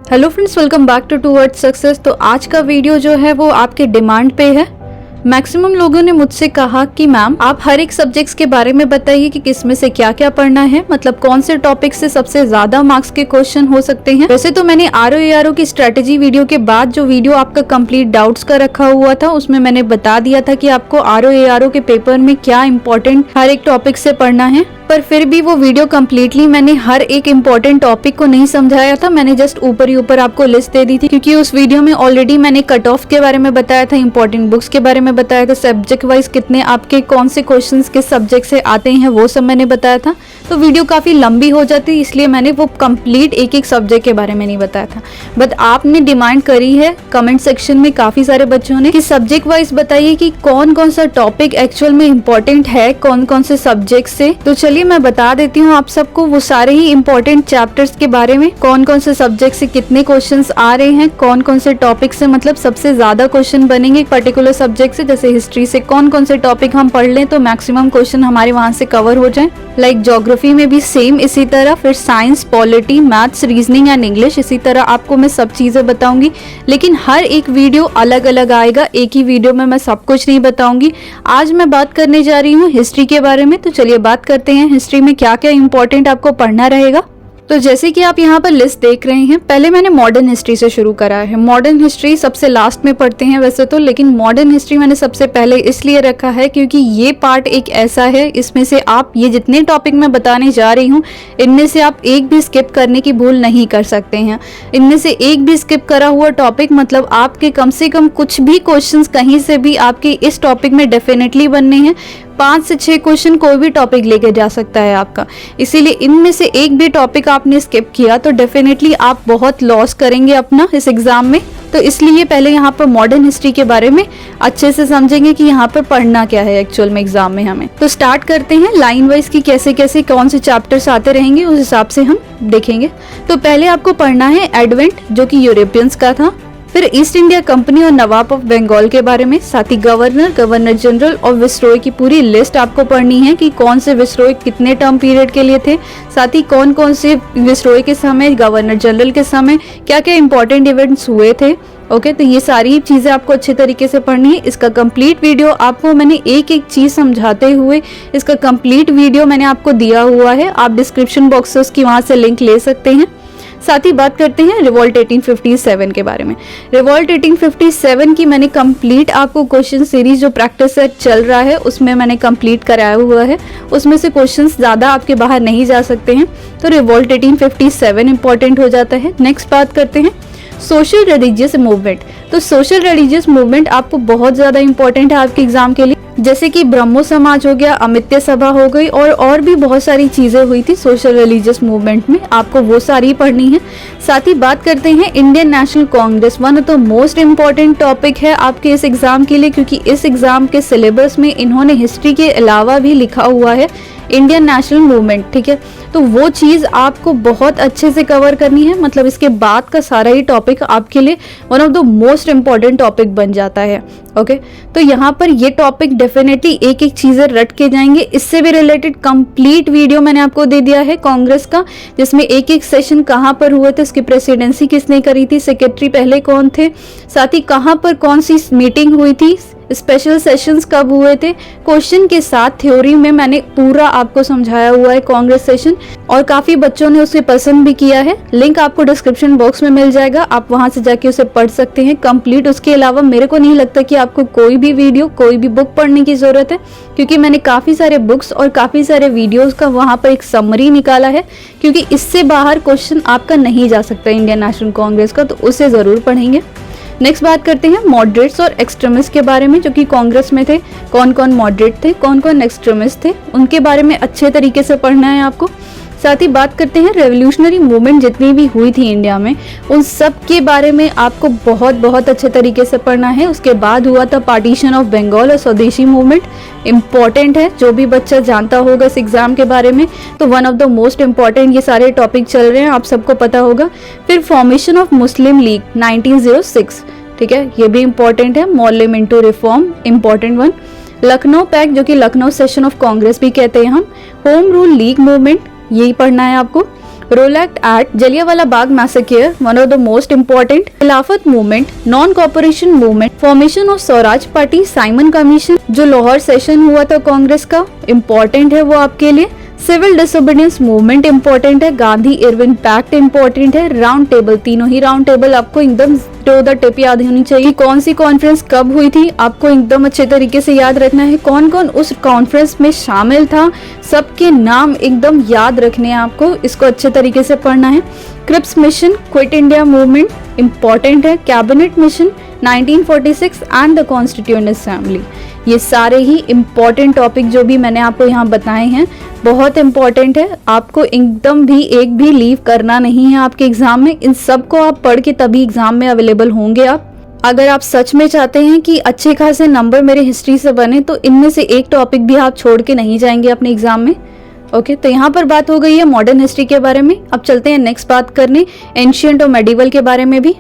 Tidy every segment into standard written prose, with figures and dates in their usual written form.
Hello friends, welcome back to towards success. तो आज का वीडियो जो है वो आपके डिमांड पे है। मैक्सिमम लोगों ने मुझसे कहा कि मैम आप हर एक सब्जेक्ट्स के बारे में बताइए कि किसमें से क्या क्या पढ़ना है, मतलब कौन से टॉपिक से सबसे ज्यादा मार्क्स के क्वेश्चन हो सकते हैं। वैसे तो मैंने RO की स्ट्रेटेजी वीडियो के बाद जो वीडियो आपका कंप्लीट डाउट्स का रखा हुआ था उसमें मैंने बता दिया था कि आपको RO के पेपर में क्या इंपॉर्टेंट हर एक टॉपिक से पढ़ना है, पर फिर भी वो वीडियो कम्प्लीटली मैंने हर एक इम्पोर्टेंट टॉपिक को नहीं समझाया था। मैंने जस्ट ऊपर ही ऊपर आपको लिस्ट दे दी थी, क्योंकि उस वीडियो में ऑलरेडी मैंने कट ऑफ के बारे में बताया था, इंपॉर्टेंट बुक्स के बारे में बताया था, सब्जेक्ट वाइज कितने आपके कौन से क्वेश्चंस किस सब्जेक्ट से आते हैं वो सब मैंने बताया था। तो वीडियो काफ़ी लंबी हो जाती, इसलिए मैंने वो कंप्लीट एक एक सब्जेक्ट के बारे में नहीं बताया था। बट आपने डिमांड करी है कमेंट सेक्शन में काफ़ी सारे बच्चों ने कि सब्जेक्ट वाइज बताइए कि कौन कौन सा टॉपिक एक्चुअल में इम्पोर्टेंट है कौन कौन से सब्जेक्ट से। तो चलिए मैं बता देती हूँ आप सबको वो सारे ही इम्पोर्टेंट चैप्टर्स के बारे में, कौन कौन से सब्जेक्ट से कितने क्वेश्चंस आ रहे हैं, कौन कौन से टॉपिक से मतलब सबसे ज्यादा क्वेश्चन बनेंगे पर्टिकुलर सब्जेक्ट से। जैसे हिस्ट्री से कौन कौन से टॉपिक हम पढ़ लें तो मैक्सिमम क्वेश्चन हमारे वहां से कवर हो जाए। लाइक ज्योग्राफी में भी सेम इसी तरह, फिर science, polity, maths, reasoning and English, इसी तरह आपको मैं सब चीजें बताऊंगी। लेकिन हर एक वीडियो अलग अलग आएगा, एक ही वीडियो में मैं सब कुछ नहीं बताऊंगी। आज मैं बात करने जा रही हूँ हिस्ट्री के बारे में, तो चलिए बात करते हैं हिस्ट्री में क्या क्या इंपॉर्टेंट आपको पढ़ना रहेगा। तो जैसे कि आप यहाँ पर लिस्ट देख रहे हैं, पहले मैंने मॉडर्न हिस्ट्री से शुरू करा है। मॉडर्न हिस्ट्री सबसे लास्ट में पढ़ते हैं वैसे तो, लेकिन मॉडर्न हिस्ट्री मैंने सबसे पहले इसलिए रखा है क्योंकि ये पार्ट एक ऐसा है, इसमें से आप ये जितने टॉपिक मैं बताने जा रही हूँ इनमें से आप एक भी स्किप करने की भूल नहीं कर सकते हैं। इनमें से एक भी स्किप करा हुआ टॉपिक मतलब आपके कम से कम कुछ भी क्वेश्चन कहीं से भी आपके इस टॉपिक में डेफिनेटली बनने हैं। 5 से 6 क्वेश्चन कोई भी टॉपिक लेके जा सकता है आपका, इसीलिए इनमें से एक भी टॉपिक आपने स्किप किया तो डेफिनेटली आप बहुत लॉस करेंगे अपना इस एग्जाम में। तो इसलिए पहले यहाँ पर मॉडर्न हिस्ट्री के बारे में अच्छे से समझेंगे कि यहाँ पर पढ़ना क्या है एक्चुअल में एग्जाम में हमें। तो स्टार्ट करते हैं लाइन वाइज की कैसे कैसे कौन से चैप्टर्स आते रहेंगे उस हिसाब से हम देखेंगे। तो पहले आपको पढ़ना है एडवेंट, जो कि यूरोपियंस का था। फिर ईस्ट इंडिया कंपनी और नवाब ऑफ बंगाल के बारे में, साथ ही गवर्नर, गवर्नर जनरल और विसरॉय की पूरी लिस्ट आपको पढ़नी है कि कौन से विसरॉय कितने टर्म पीरियड के लिए थे, साथ ही कौन कौन से विसरॉय के समय, गवर्नर जनरल के समय क्या क्या इंपॉर्टेंट इवेंट्स हुए थे। ओके, तो ये सारी चीजें आपको अच्छे तरीके से पढ़नी है। इसका कंप्लीट वीडियो आपको मैंने एक एक चीज समझाते हुए इसका कंप्लीट वीडियो मैंने आपको दिया हुआ है, आप डिस्क्रिप्शन बॉक्स से उसकी वहां से लिंक ले सकते हैं। साथ ही बात करते हैं रिवॉल्ट 1857 के बारे में। रिवॉल्ट 1857 की मैंने कंप्लीट आपको क्वेश्चन सीरीज जो प्रैक्टिस सेट चल रहा है उसमें मैंने कंप्लीट कराया हुआ है, उसमें से क्वेश्चंस ज़्यादा आपके बाहर नहीं जा सकते हैं। तो रिवॉल्ट 1857 इंपॉर्टेंट हो जाता है। नेक्स्ट बात करते हैं सोशल रिलीजियस मूवमेंट। तो सोशल रिलीजियस मूवमेंट आपको बहुत ज़्यादा इंपॉर्टेंट है आपके एग्जाम के लिए, जैसे कि ब्रह्मो समाज हो गया, अमित्य सभा हो गई और भी बहुत सारी चीज़ें हुई थी सोशल रिलीजियस मूवमेंट में, आपको वो सारी पढ़नी है। साथ ही बात करते हैं Indian national Congress, one of the most important topic है आपके इस एग्ज़ाम के लिए, क्योंकि इस एग्ज़ाम के सिलेबस में इन्होंने हिस्ट्री के अलावा भी लिखा हुआ है इंडियन नेशनल मूवमेंट। ठीक है, तो वो चीज़ आपको बहुत अच्छे से कवर करनी है, मतलब इसके बाद का सारा ही टॉपिक आपके लिए one of the most important topic बन जाता है। ओके, तो यहाँ पर ये टॉपिक डेफिनेटली एक एक चीज़ें रट के जाएंगे। इससे भी रिलेटेड कंप्लीट वीडियो मैंने आपको दे दिया है कांग्रेस का, जिसमें एक एक सेशन कहाँ पर हुए थे, उसकी प्रेसिडेंसी किसने करी थी, सेक्रेटरी पहले कौन थे, साथ ही कहाँ पर कौन सी मीटिंग हुई थी, स्पेशल सेशंस कब हुए थे, क्वेश्चन के साथ थ्योरी में मैंने पूरा आपको समझाया हुआ है कांग्रेस सेशन, और काफ़ी बच्चों ने उसे पसंद भी किया है। लिंक आपको डिस्क्रिप्शन बॉक्स में मिल जाएगा, आप वहां से जाके उसे पढ़ सकते हैं कंप्लीट। उसके अलावा मेरे को नहीं लगता कि आपको कोई भी वीडियो कोई भी बुक पढ़ने की ज़रूरत है, क्योंकि मैंने काफ़ी सारे बुक्स और काफ़ी सारे वीडियोज़ का वहाँ पर एक समरी निकाला है, क्योंकि इससे बाहर क्वेश्चन आपका नहीं जा सकता इंडियन नेशनल कांग्रेस का, तो उसे ज़रूर पढ़ेंगे। नेक्स्ट बात करते हैं मॉडरेट्स और एक्सट्रीमिस्ट के बारे में, जो कि कांग्रेस में थे। कौन कौन मॉडरेट थे, कौन कौन एक्सट्रीमिस्ट थे, उनके बारे में अच्छे तरीके से पढ़ना है आपको। साथ ही बात करते हैं रेवोल्यूशनरी मूवमेंट जितनी भी हुई थी इंडिया में, उन सब के बारे में आपको बहुत बहुत अच्छे तरीके से पढ़ना है। उसके बाद हुआ था पार्टीशन ऑफ बंगाल और स्वदेशी मूवमेंट, इम्पॉर्टेंट है, जो भी बच्चा जानता होगा इस एग्जाम के बारे में तो one of the most important ये सारे टॉपिक चल रहे हैं, आप सबको पता होगा। फिर फॉर्मेशन ऑफ मुस्लिम लीग 1906, ठीक है, ये भी इम्पॉर्टेंट है। Morley Minto reform, important one. Lucknow pact, जो कि लखनऊ सेशन ऑफ कांग्रेस भी कहते हैं हम। होम रूल लीग मूवमेंट, यही पढ़ना है आपको। Rowlatt act, Jallianwala Bagh massacre, one of the most important, Khilafat movement, non cooperation movement, formation of Swaraj party, Simon commission, जो लाहौर सेशन हुआ था कांग्रेस का, इम्पोर्टेंट है वो आपके लिए, सिविल डिसोबीडियंस मूवमेंट इंपॉर्टेंट है, गांधी इरविन पैक्ट इंपॉर्टेंट है, राउंड टेबल, तीनों ही राउंड टेबल आपको एकदम टू द टिप याद होनी चाहिए। कौन सी कॉन्फ्रेंस कब हुई थी आपको एकदम अच्छे तरीके से याद रखना है, कौन कौन उस कॉन्फ्रेंस में शामिल था, सबके नाम एकदम याद रखने हैं आपको, इसको अच्छे तरीके से पढ़ना है। Cripps mission, quit India movement important है, cabinet mission 1946 and the constituent assembly, ये सारे ही इम्पॉर्टेंट टॉपिक जो भी मैंने आपको यहाँ बताए हैं बहुत इम्पॉर्टेंट है। आपको एकदम भी एक भी लीव करना नहीं है आपके एग्जाम में, इन सब को आप पढ़ के तभी एग्जाम में अवेलेबल होंगे। आप अगर आप सच में चाहते हैं कि अच्छे खासे नंबर मेरे हिस्ट्री से बने तो इनमें से एक टॉपिक भी आप छोड़ के नहीं जाएंगे अपने एग्जाम में। ओके, तो यहाँ पर बात हो गई है मॉडर्न हिस्ट्री के बारे में। अब चलते हैं नेक्स्ट बात करने एंशिएंट और मेडिवल के बारे में भी।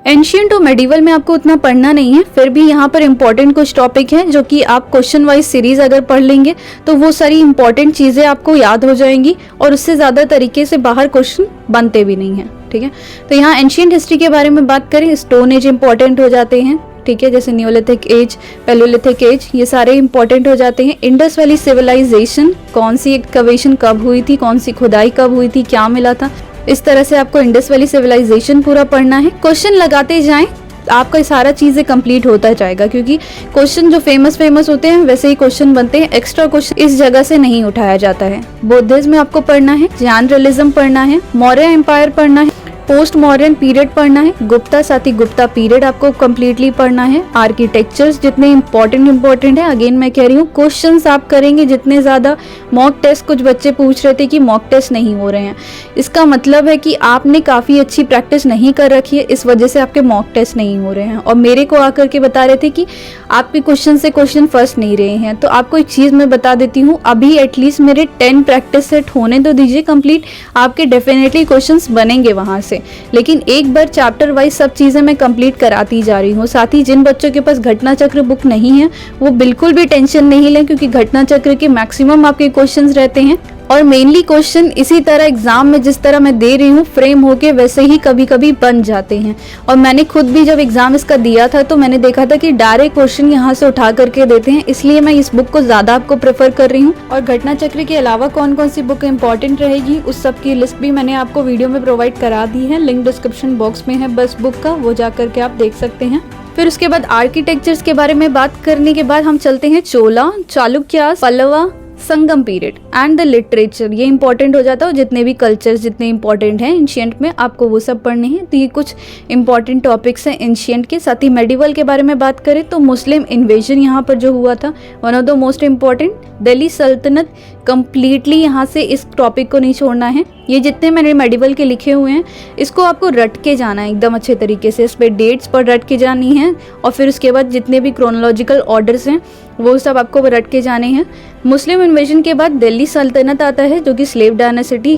एंशिएंट और मेडिवल में आपको उतना पढ़ना नहीं है, फिर भी यहाँ पर इंपॉर्टेंट कुछ टॉपिक हैं जो कि आप क्वेश्चन वाइज सीरीज अगर पढ़ लेंगे तो वो सारी इंपॉर्टेंट चीज़ें आपको याद हो जाएंगी और उससे ज़्यादा तरीके से बाहर क्वेश्चन बनते भी नहीं हैं। ठीक है, तो यहाँ एंशिएंट हिस्ट्री के बारे में बात करें, स्टोन एज इंपॉर्टेंट हो जाते हैं। ठीक है, जैसे न्यूलिथिक एज, पैलियोलिथिक एज, ये सारे इंपॉर्टेंट हो जाते हैं। इंडस वैली सिविलाइजेशन, कौन सी एक्सकवेशन कब हुई थी, कौन सी खुदाई कब हुई थी, क्या मिला था, इस तरह से आपको इंडस वैली सिविलाइजेशन पूरा पढ़ना है। क्वेश्चन लगाते जाएं, आपका सारा चीजें कंप्लीट होता जाएगा, क्योंकि क्वेश्चन जो फेमस होते हैं वैसे ही क्वेश्चन बनते हैं, एक्स्ट्रा क्वेश्चन इस जगह से नहीं उठाया जाता है। बौद्धिज्म में आपको पढ़ना है, जैन रियलिज्म पढ़ना है, मौर्य एम्पायर पढ़ना है, पोस्ट मॉडर्न पीरियड पढ़ना है, गुप्ता साथी गुप्ता पीरियड आपको कम्प्लीटली पढ़ना है। आर्किटेक्चर्स जितने इंपॉर्टेंट है, अगेन मैं कह रही हूँ क्वेश्चंस आप करेंगे जितने ज़्यादा, मॉक टेस्ट कुछ बच्चे पूछ रहे थे कि मॉक टेस्ट नहीं हो रहे हैं, इसका मतलब है कि आपने काफ़ी अच्छी प्रैक्टिस नहीं कर रखी है, इस वजह से आपके मॉक टेस्ट नहीं हो रहे हैं। और मेरे को आकर के बता रहे थे कि आपके क्वेश्चन से क्वेश्चन फर्स्ट नहीं रहे हैं, तो आपको एक चीज़ मैं बता देती हूँ, अभी एटलीस्ट मेरे 10 प्रैक्टिस सेट होने तो दीजिए कंप्लीट, आपके डेफिनेटली क्वेश्चन बनेंगे वहाँ से। लेकिन एक बार चैप्टर वाइज सब चीज़ें मैं कंप्लीट कराती जा रही हूँ। साथ ही जिन बच्चों के पास घटना चक्र बुक नहीं है वो बिल्कुल भी टेंशन नहीं लें, क्योंकि घटना चक्र के मैक्सिमम आपके क्वेश्चंस रहते हैं और मेनली क्वेश्चन इसी तरह एग्जाम में जिस तरह मैं दे रही हूँ फ्रेम होके वैसे ही कभी कभी बन जाते हैं। और मैंने खुद भी जब एग्जाम इसका दिया था तो मैंने देखा था कि डायरेक्ट क्वेश्चन यहाँ से उठा करके देते हैं, इसलिए मैं इस बुक को ज़्यादा आपको प्रेफर कर रही हूँ। और घटना चक्र के अलावा कौन कौन सी बुक इंपॉर्टेंट रहेगी उस सब की लिस्ट भी मैंने आपको वीडियो में प्रोवाइड करा दी है, लिंक डिस्क्रिप्शन बॉक्स में है बस बुक का, वो जा करके आप देख सकते हैं। फिर उसके बाद आर्किटेक्चर्स के बारे में बात करने के बाद हम चलते हैं चोला, चालुक्यास, पल्लवा, संगम पीरियड एंड द लिटरेचर, ये इंपॉर्टेंट हो जाता है। जितने भी कल्चर्स जितने इंपॉर्टेंट हैं एंशिएंट में आपको वो सब पढ़ने हैं, तो ये कुछ इंपॉर्टेंट टॉपिक्स हैं एंशिएंट के। साथ ही मेडिवल के बारे में बात करें तो मुस्लिम इन्वेजन यहाँ पर जो हुआ था one of the most important, Delhi सल्तनत, कंप्लीटली यहाँ से इस टॉपिक को नहीं छोड़ना है। ये जितने मैंने मेडिवल के लिखे हुए हैं इसको आपको रट के जाना है एकदम अच्छे तरीके से, इस पर डेट्स पर रट के जानी है और फिर उसके बाद जितने भी क्रोनोलॉजिकल ऑर्डर्स हैं वो सब आपको रट के जाने हैं। मुस्लिम इन्वेजन के बाद दिल्ली सल्तनत आता है जो कि स्लेव डायनेसिटी,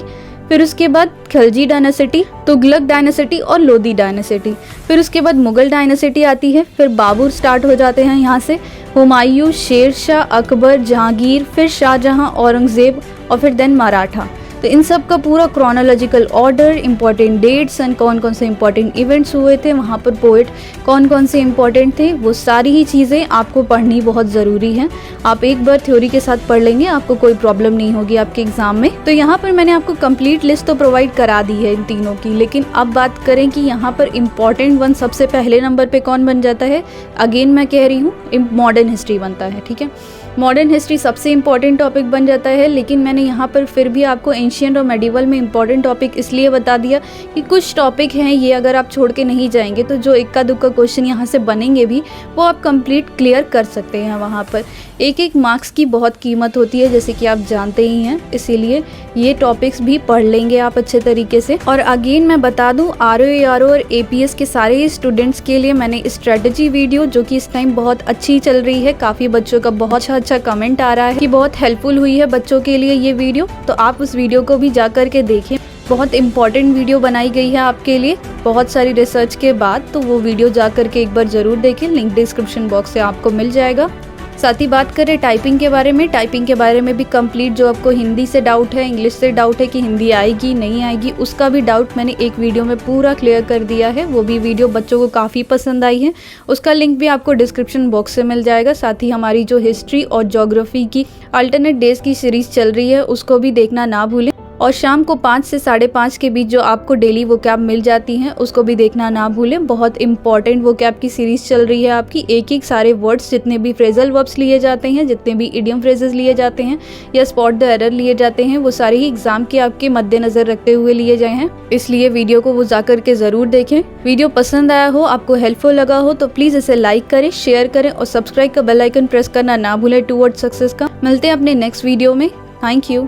फिर उसके बाद खिलजी डायनेसिटी, तुगलक डायनेसिटी और लोधी डायनेसिटी, फिर उसके बाद मुगल डायनेसिटी आती है, फिर बाबर स्टार्ट हो जाते हैं यहाँ से, हुमायूं, शेर शाह, अकबर, जहांगीर, फिर शाहजहां, औरंगजेब और फिर देन मराठा। तो इन सब का पूरा chronological order, important dates and कौन कौन से इंपॉर्टेंट इवेंट्स हुए थे, वहाँ पर पोएट कौन कौन से इंपॉर्टेंट थे, वो सारी ही चीज़ें आपको पढ़नी बहुत ज़रूरी है। आप एक बार थ्योरी के साथ पढ़ लेंगे आपको कोई प्रॉब्लम नहीं होगी आपके एग्जाम में। तो यहाँ पर मैंने आपको कंप्लीट लिस्ट तो प्रोवाइड करा दी है इन तीनों की, लेकिन अब बात करें कि यहाँ पर इम्पॉर्टेंट वन सबसे पहले नंबर पर कौन बन जाता है, अगेन मैं कह रही हूँ मॉडर्न हिस्ट्री बनता है। ठीक है, मॉडर्न हिस्ट्री सबसे इंपॉर्टेंट टॉपिक बन जाता है, लेकिन मैंने यहाँ पर फिर भी आपको एंशिएंट और मेडिवल में इंपॉर्टेंट टॉपिक इसलिए बता दिया कि कुछ टॉपिक हैं ये अगर आप छोड़ के नहीं जाएंगे तो जो इक्का दुक्का क्वेश्चन यहाँ से बनेंगे भी वो आप कंप्लीट क्लियर कर सकते हैं। वहाँ पर एक एक मार्क्स की बहुत कीमत होती है जैसे कि आप जानते ही हैं, इसीलिए ये टॉपिक्स भी पढ़ लेंगे आप अच्छे तरीके से। और अगेन मैं बता दूँ RO और APS के सारे स्टूडेंट्स के लिए मैंने स्ट्रेटजी वीडियो जो कि इस टाइम बहुत अच्छी चल रही है, काफ़ी बच्चों का बहुत अच्छा कमेंट आ रहा है कि बहुत हेल्पफुल हुई है बच्चों के लिए ये वीडियो, तो आप उस वीडियो को भी जा कर के देखें। बहुत इंपॉर्टेंट वीडियो बनाई गई है आपके लिए बहुत सारी रिसर्च के बाद, तो वो वीडियो जा कर के एक बार ज़रूर देखें, लिंक डिस्क्रिप्शन बॉक्स से आपको मिल जाएगा। साथ ही बात करें टाइपिंग के बारे में भी कंप्लीट, जो आपको हिंदी से डाउट है, इंग्लिश से डाउट है कि हिंदी आएगी नहीं आएगी, उसका भी डाउट मैंने एक वीडियो में पूरा क्लियर कर दिया है। वो भी वीडियो बच्चों को काफ़ी पसंद आई है, उसका लिंक भी आपको डिस्क्रिप्शन बॉक्स से मिल जाएगा। साथ ही हमारी जो हिस्ट्री और ज्योग्राफी की अल्टरनेट डेज की सीरीज़ चल रही है उसको भी देखना ना भूलें। और शाम को 5 से 5:30 के बीच जो आपको डेली वोकैब मिल जाती हैं उसको भी देखना ना भूलें। बहुत इंपॉर्टेंट वोकैब की सीरीज़ चल रही है आपकी। एक एक सारे वर्ड्स, जितने भी फ्रेजल वर्ब्स लिए जाते हैं, जितने भी इडियम फ्रेजेस लिए जाते हैं या स्पॉट द एरर लिए जाते हैं, वो सारे ही एग्जाम के आपके मद्देनजर रखते हुए लिए गए हैं। इसलिए वीडियो को वो जाकर के ज़रूर देखें। वीडियो पसंद आया हो, आपको हेल्पफुल लगा हो तो प्लीज़ इसे लाइक करें, शेयर करें और सब्सक्राइब का बेल आइकन प्रेस करना ना भूलें टूवर्ड्स सक्सेस का। मिलते हैं अपने नेक्स्ट वीडियो में। Thank you.